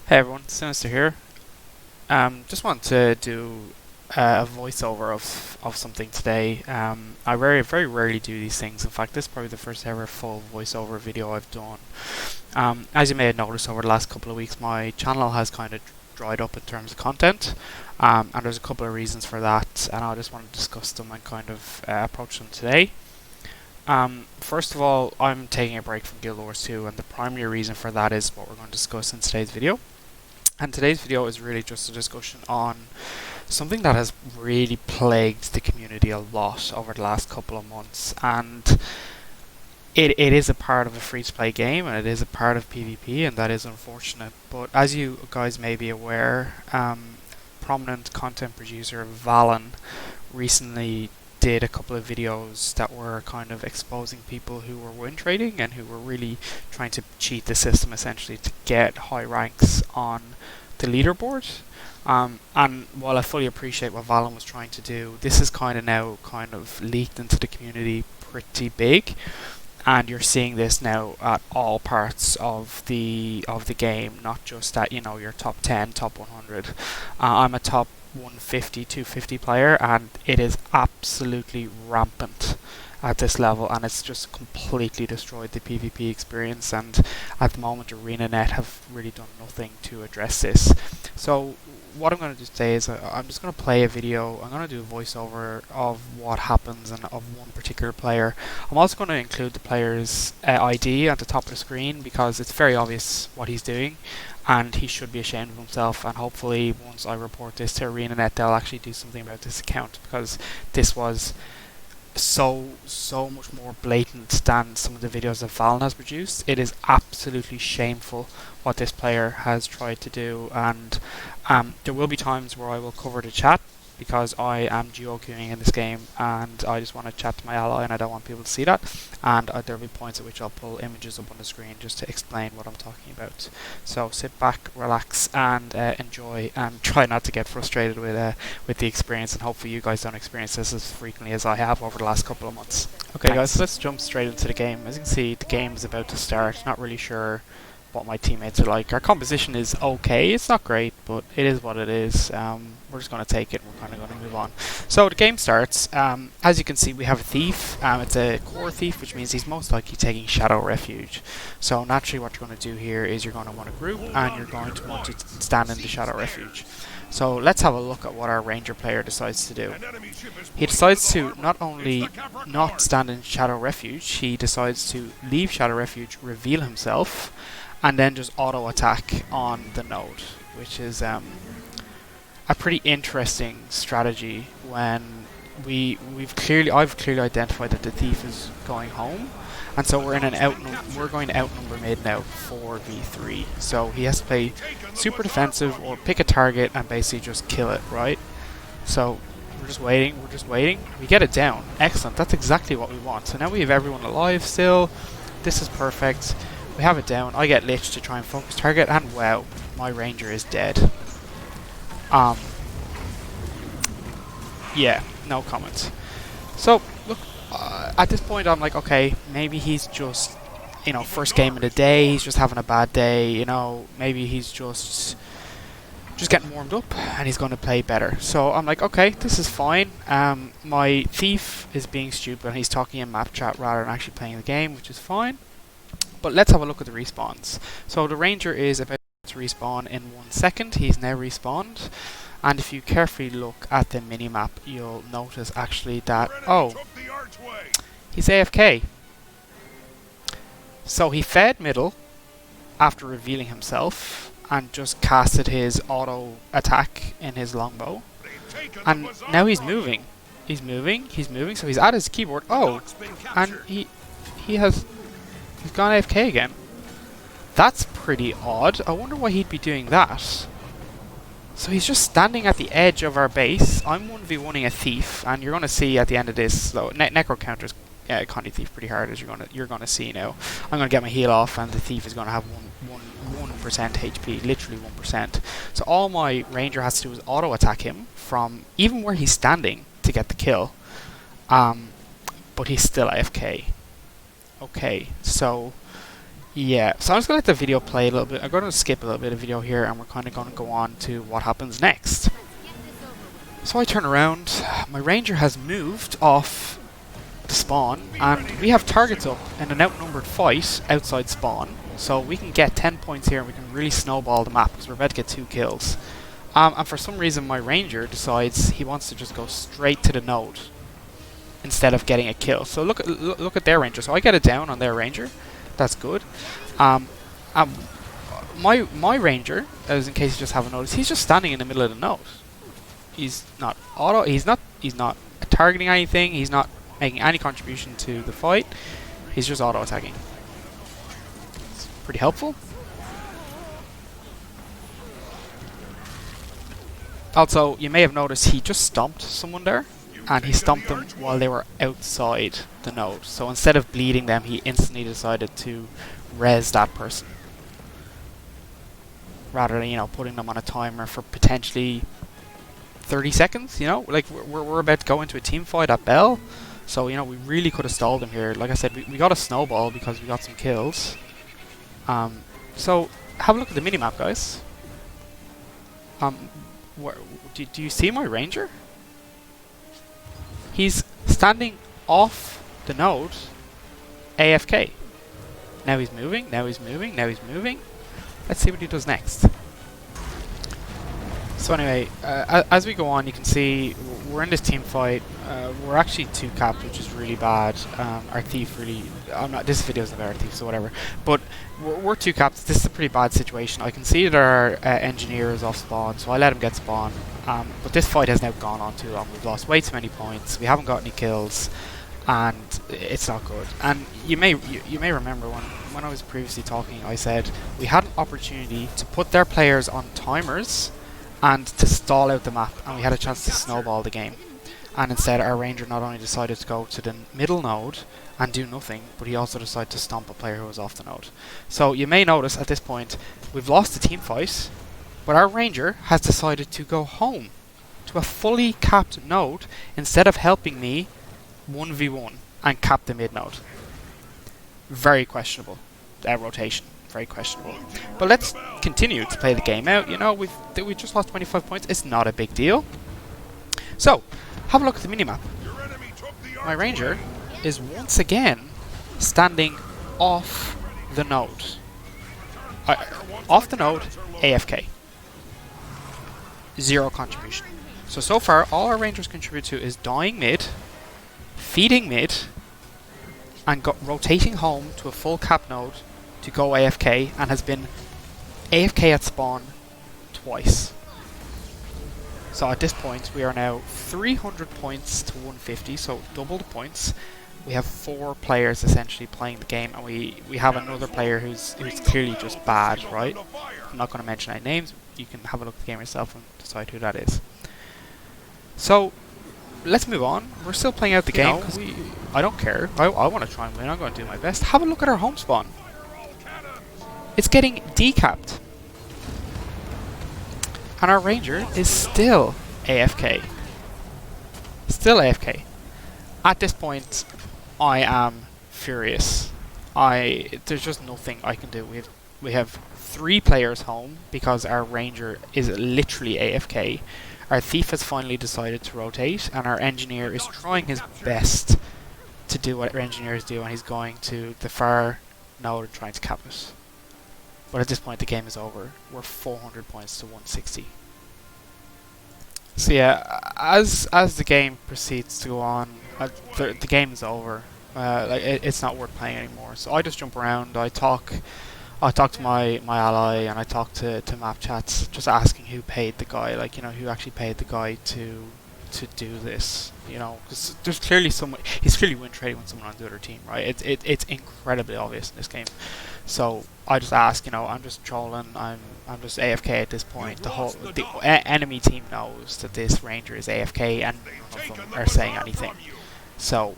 Hey everyone, SinisteR here. Just want to do a voiceover of something today. I very rarely do these things. In fact, this is probably the first ever full voiceover video I've done. As you may have noticed over the last couple of weeks, my channel has kind of dried up in terms of content, and there's a couple of reasons for that, and I just want to discuss them and kind of approach them today. First of all, I'm taking a break from Guild Wars 2, and the primary reason for that is what we're going to discuss in today's video. And today's video is really just a discussion on something that has really plagued the community a lot over the last couple of months, and it is a part of a free-to-play game, and it is a part of PvP, and that is unfortunate. But as you guys may be aware, prominent content producer Valen recently did a couple of videos that were kind of exposing people who were win trading and who were really trying to cheat the system essentially to get high ranks on the leaderboard. And while I fully appreciate what Valen was trying to do, this is kind of leaked into the community pretty big, and you're seeing this now at all parts of the game, not just at your top 10, top 100. I'm a top 150, 250 player, and it is absolutely rampant at this level, and it's just completely destroyed the PvP experience, and at the moment ArenaNet have really done nothing to address this. So what I'm going to do today is I'm just going to play a video. I'm going to do a voiceover of what happens and of one particular player. I'm also going to include the player's ID at the top of the screen because it's very obvious what he's doing, and he should be ashamed of himself, and hopefully once I report this to ArenaNet they'll actually do something about this account, because this was so much more blatant than some of the videos that Valen has produced. It is absolutely shameful what this player has tried to do, and there will be times where I will cover the chat because I am duo queuing in this game and I just want to chat to my ally and I don't want people to see that, and there will be points at which I'll pull images up on the screen just to explain what I'm talking about. So sit back, relax, and enjoy, and try not to get frustrated with the experience, and hopefully you guys don't experience this as frequently as I have over the last couple of months. Okay guys, let's jump straight into the game. As you can see, the game is about to start. Not really sure what my teammates are like. Our composition is okay, it's not great, but it is what it is. We're just going to take it and we're kind of going to move on. So the game starts. As you can see, we have a thief. It's a core thief, which means he's most likely taking Shadow Refuge. So naturally what you're going to do here is you're going to want to group and you're going to want to stand in the Shadow Refuge. So let's have a look at what our ranger player decides to do. He decides to not only not stand in Shadow Refuge, he decides to leave Shadow Refuge, reveal himself, and then just auto attack on the node, which is a pretty interesting strategy when I've clearly identified that the thief is going home, and so we're going to outnumber mid now 4v3. So he has to play super defensive or pick a target and basically just kill it, right? So we're just waiting, we get it down. Excellent, that's exactly what we want. So now we have everyone alive still. This is perfect. We have it down. I get Lich to try and focus target, and wow, my ranger is dead. Yeah, no comments. So look, at this point I'm like, okay, maybe he's just, first game of the day, he's just having a bad day, maybe he's just getting warmed up and he's going to play better. So I'm like, okay, this is fine. My thief is being stupid and he's talking in map chat rather than actually playing the game, which is fine. But let's have a look at the respawns. So the ranger is about to respawn in 1 second. He's now respawned, and if you carefully look at the minimap, you'll notice actually that, oh, he's AFK. So he fed middle after revealing himself and just casted his auto attack in his longbow, and now he's moving. He's moving, so he's at his keyboard. Oh, and he's gone AFK again. That's pretty odd. I wonder why he'd be doing that. So he's just standing at the edge of our base. I'm 1v1ing a thief, and you're going to see at the end of this, so necro counters Connie Thief pretty hard, as you're going to see now. I'm going to get my heal off, and the thief is going to have 1% HP, literally 1%. So all my ranger has to do is auto attack him from even where he's standing to get the kill. But he's still AFK. Okay, so Yeah, so I'm just going to let the video play a little bit. I'm going to skip a little bit of video here, and we're kind of going to go on to what happens next. So I turn around, my ranger has moved off the spawn, and we have targets up in an outnumbered fight outside spawn, so we can get 10 points here and we can really snowball the map because we're about to get 2 kills. And for some reason my ranger decides he wants to just go straight to the node instead of getting a kill. So look at their ranger. So I get it down on their ranger. That's good. Um, my ranger, as in case you just haven't noticed, he's just standing in the middle of the node. He's not targeting anything. He's not making any contribution to the fight. He's just auto attacking. It's pretty helpful. Also, you may have noticed he just stomped someone there, and he stomped them while they were outside the node. So instead of bleeding them, he instantly decided to res that person, rather than, you know, putting them on a timer for potentially 30 seconds. You know, like we're about to go into a team fight at Bell, so you know we really could have stalled him here. Like I said, we got a snowball because we got some kills. So have a look at the minimap, guys. Do you see my ranger? He's standing off the node, AFK. Now he's moving, now he's moving, now he's moving. Let's see what he does next. So anyway, as we go on, you can see we're in this team fight. We're actually 2 capped, which is really bad. Our thief really... this video's about our thief, so whatever. But we're 2 capped. This is a pretty bad situation. I can see that our engineer is off spawn, so I let him get spawn. But this fight has now gone on too long. We've lost way too many points. We haven't got any kills, and it's not good. And you may remember when I was previously talking, I said we had an opportunity to put their players on timers and to stall out the map, and we had a chance to snowball the game. And instead our ranger not only decided to go to the middle node and do nothing, but he also decided to stomp a player who was off the node. So you may notice at this point we've lost the team fight, but our ranger has decided to go home to a fully capped node instead of helping me 1v1 and cap the mid node. Very questionable rotation. Very questionable. But let's continue to play the game out. You know, we just lost 25 points. It's not a big deal. So, have a look at the minimap. My ranger is once again standing off the node. Off the node, AFK. 0 contribution. So far, all our rangers contribute to is dying mid, feeding mid, and rotating home to a full cap node to go AFK, and has been AFK at spawn twice. So at this point we are now 300 points to 150, so double the points. We have 4 players essentially playing the game, and we have another player who's clearly just bad, right? I'm not going to mention any names. You can have a look at the game yourself and decide who that is. So let's move on. We're still playing out the game because I don't care. I want to try and win. I'm going to do my best. Have a look at our home spawn. It's getting decapped. And our ranger is still AFK. Still AFK. At this point, I am furious. There's just nothing I can do. We have 3 players home because our ranger is literally AFK. Our thief has finally decided to rotate, and our engineer is trying his best to do what engineers do, and he's going to the far node and trying to cap it. But at this point the game is over. We're 400 points to 160. So yeah, as the game proceeds to go on, the game is over. It's not worth playing anymore. So I just jump around. I talk to my ally, and I talk to map chats, just asking who paid the guy. Like, you know, who actually paid the guy to do this. You know, because there's clearly someone. He's clearly win trading with someone on the other team, right? It's incredibly obvious in this game. So I just ask, you know, I'm just trolling. I'm just AFK at this point. The enemy team knows that this ranger is AFK, and none of them are saying anything. So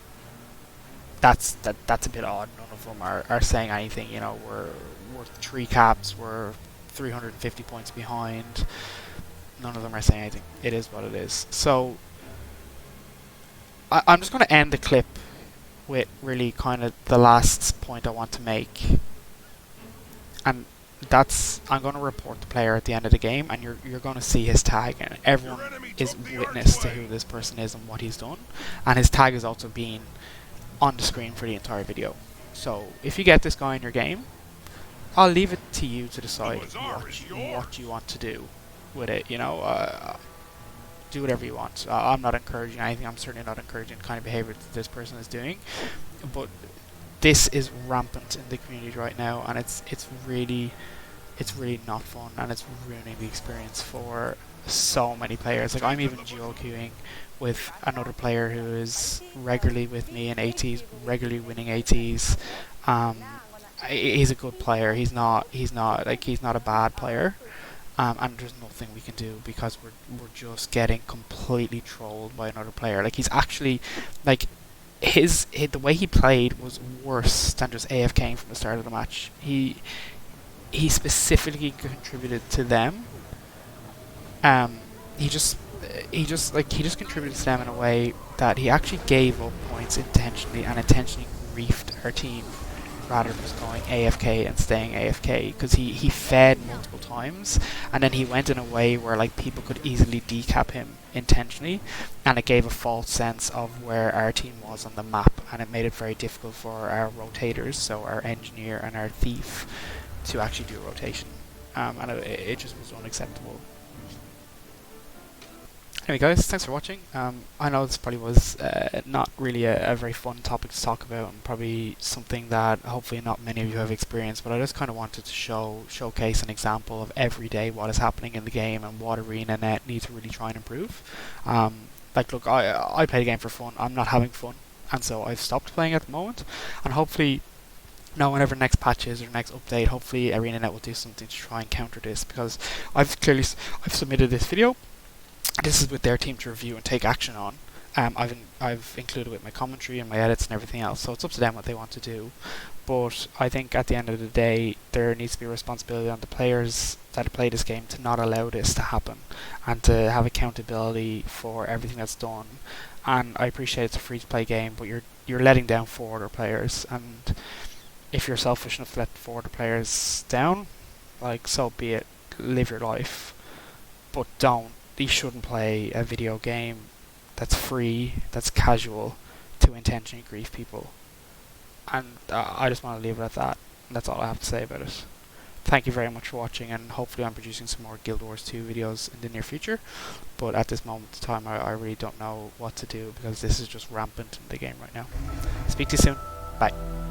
that's a bit odd. None of them are saying anything. You know, we're 3 caps. We're 350 points behind. None of them are saying anything. It is what it is. So I'm just going to end the clip with really kind of the last point I want to make. and I'm going to report the player at the end of the game, and you're going to see his tag, and everyone is witness to who this person is and what he's done, and his tag is also being on the screen for the entire video. So if you get this guy in your game, I'll leave it to you to decide what you want to do with it. You know, do whatever you want. I'm not encouraging anything. I'm certainly not encouraging the kind of behavior that this person is doing, but this is rampant in the community right now, and it's really not fun, and it's ruining the experience for so many players. Like, I'm even duo queuing with another player who is regularly with me in ATs, regularly winning ATs. He's a good player. He's not a bad player. And there's nothing we can do because we're just getting completely trolled by another player. Like, he's actually, like, the way he played was worse than just AFKing from the start of the match. He specifically contributed to them. He just contributed to them in a way that he actually gave up points intentionally, and intentionally griefed our team rather than just going AFK and staying AFK, because he fed multiple times, and then he went in a way where, like, people could easily decap him intentionally, and it gave a false sense of where our team was on the map, and it made it very difficult for our rotators, so our engineer and our thief, to actually do a rotation, and it just was unacceptable. Anyway guys, thanks for watching. I know this probably was not really a very fun topic to talk about, and probably something that hopefully not many of you have experienced, but I just kind of wanted to showcase an example of every day what is happening in the game and what ArenaNet needs to really try and improve. Like, look, I play the game for fun. I'm not having fun, and so I've stopped playing at the moment, and hopefully whenever next patch is or next update, hopefully ArenaNet will do something to try and counter this, because I've submitted this video. This is with their team to review and take action on. I've included with my commentary and my edits and everything else, so it's up to them what they want to do. But I think at the end of the day, there needs to be a responsibility on the players that play this game to not allow this to happen, and to have accountability for everything that's done. And I appreciate it's a free-to-play game, but you're letting down forwarder players, and if you're selfish enough to let forwarder players down, like, so be it. Live your life, but don't. You shouldn't play a video game that's free, that's casual, to intentionally grief people. And I just want to leave it at that. That's all I have to say about it. Thank you very much for watching, and hopefully I'm producing some more Guild Wars 2 videos in the near future. But at this moment in time, I really don't know what to do, because this is just rampant in the game right now. Speak to you soon. Bye.